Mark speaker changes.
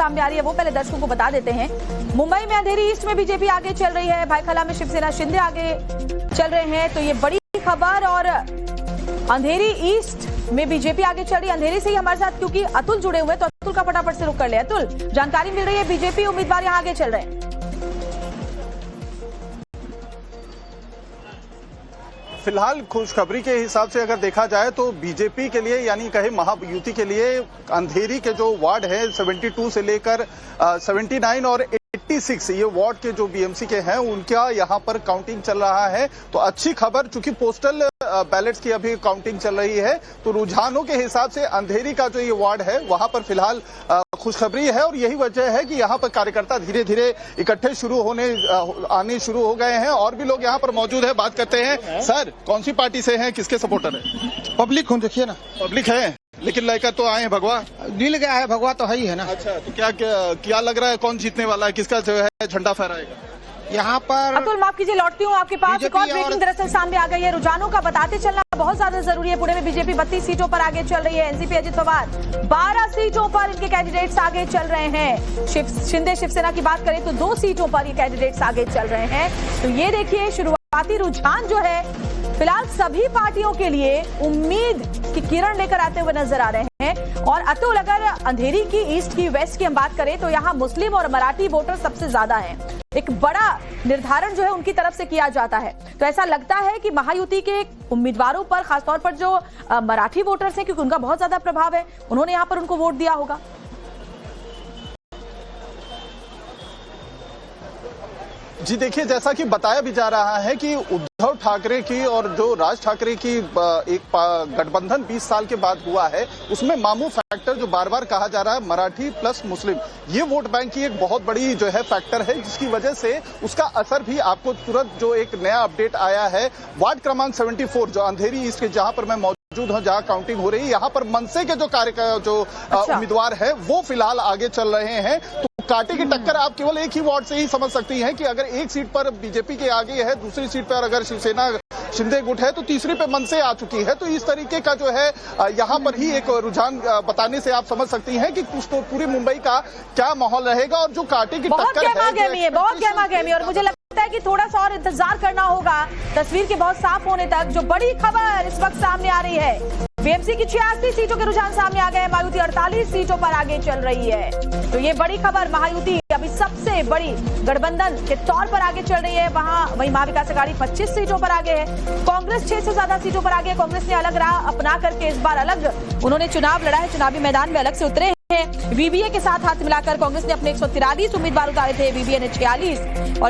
Speaker 1: सामने आ रही है वो पहले दर्शकों को बता देते हैं। मुंबई में अंधेरी ईस्ट में बीजेपी आगे चल रही है, भाईखला में शिवसेना शिंदे आगे चल रहे हैं। तो ये बड़ी खबर, और अंधेरी ईस्ट में बीजेपी आगे चल रही है। अंधेरी से ही हमारे साथ क्योंकि अतुल जुड़े हुए, तो अतुल का फटाफट से रुक कर ले। अतुल, जानकारी मिल रही है बीजेपी उम्मीदवार यहाँ आगे चल रहे हैं।
Speaker 2: फिलहाल खुशखबरी के हिसाब से अगर देखा जाए तो बीजेपी के लिए यानी कहे महायुति के लिए अंधेरी के जो वार्ड है 72 से लेकर 79 और 86 ये वार्ड के जो बीएमसी के हैं उनका यहाँ पर काउंटिंग चल रहा है। तो अच्छी खबर, चूंकि पोस्टल बैलेट्स की अभी काउंटिंग चल रही है, तो रुझानों के हिसाब से अंधेरी का जो ये वार्ड है वहां पर फिलहाल खुशखबरी है। और यही वजह है कि यहाँ पर कार्यकर्ता धीरे धीरे इकट्ठे आने शुरू हो गए हैं। और भी लोग यहाँ पर मौजूद है, बात करते हैं। सर, कौन सी पार्टी से हैं, किसके सपोर्टर है?
Speaker 3: पब्लिक हूँ, देखिए ना,
Speaker 2: पब्लिक है, लेकिन लड़का तो आए हैं भगवा,
Speaker 3: दिल गया है, भगवा तो है ही है ना।
Speaker 2: अच्छा, तो क्या लग रहा है, कौन जीतने वाला है, किसका जो है झंडा फहराएगा
Speaker 3: यहाँ पर?
Speaker 1: अतुल, माफ कीजिए, लौटती हूँ आपके पास। एक और ब्रेकिंग दरअसल सामने आ गई है। रुझानों का बताते चलना बहुत ज्यादा जरूरी है। पुणे में बीजेपी 32 सीटों पर आगे चल रही है। एनसीपी अजित पवार 12 सीटों पर इनके कैंडिडेट्स आगे चल रहे हैं। शिंदे शिवसेना की बात करें तो 2 सीटों पर ये कैंडिडेट्स आगे चल रहे हैं। तो ये देखिए, शुरुआती रुझान जो है फिलहाल सभी पार्टियों के लिए उम्मीद की किरण लेकर आते हुए नजर आ रहे हैं। और अतुल, अगर अंधेरी की, ईस्ट की, वेस्ट की हम बात करें तो यहाँ मुस्लिम और मराठी वोटर सबसे ज्यादा हैं। एक बड़ा निर्धारण जो है उनकी तरफ से किया जाता है। तो ऐसा लगता है कि महायुति के उम्मीदवारों पर, खासतौर पर जो मराठी वोटर्स हैं, क्योंकि उनका बहुत ज्यादा प्रभाव है, उन्होंने यहाँ पर उनको वोट दिया होगा।
Speaker 2: जी देखिए, जैसा कि बताया भी जा रहा है कि उद्धव ठाकरे की और जो राज ठाकरे की एक गठबंधन 20 साल के बाद हुआ है, उसमें मामू फैक्टर जो बार बार कहा जा रहा है, मराठी प्लस मुस्लिम, ये वोट बैंक की एक बहुत बड़ी जो है फैक्टर है, जिसकी वजह से उसका असर भी आपको तुरंत जो एक नया अपडेट आया है। वार्ड क्रमांक 74 जो अंधेरी ईस्ट के जहां पर मैं मौजूद हूं, जहां काउंटिंग हो रही है, यहाँ पर मनसे के जो उम्मीदवार है वो फिलहाल आगे चल रहे हैं। तो कांटे की टक्कर आप केवल एक ही वार्ड से ही समझ सकती हैं कि अगर एक सीट पर बीजेपी के आगे है, दूसरी सीट पर अगर शिवसेना शिंदे गुट है, तो तीसरी पे मनसे आ चुकी है। तो इस तरीके का जो है यहाँ पर ही एक रुझान बताने से आप समझ सकती हैं कि कुछ तो पूरी मुंबई का क्या माहौल रहेगा। और जो कांटे की टक्कर
Speaker 1: बहुत गहमा गहमी, और मुझे लगता है कि थोड़ा सा और इंतजार करना होगा तस्वीर के बहुत साफ होने तक। जो बड़ी खबर इस वक्त सामने आ रही है, बीएमसी की 86 सीटों के रुझान सामने आ गए, महायुति 48 सीटों पर आगे चल रही है। तो ये बड़ी खबर, महायुति अभी सबसे बड़ी गठबंधन के तौर पर आगे चल रही है। वहीं महाविकास अघाड़ी 25 सीटों पर आगे है। कांग्रेस 6 से ज्यादा सीटों पर आगे है। कांग्रेस ने अलग राह अपना करके इस बार अलग उन्होंने चुनाव लड़ा है, चुनावी मैदान में अलग से उतरे हैं। वीवीए के साथ हाथ मिलाकर कांग्रेस ने अपने 143 उम्मीदवार उतारे थे, वीवीए ने 46। और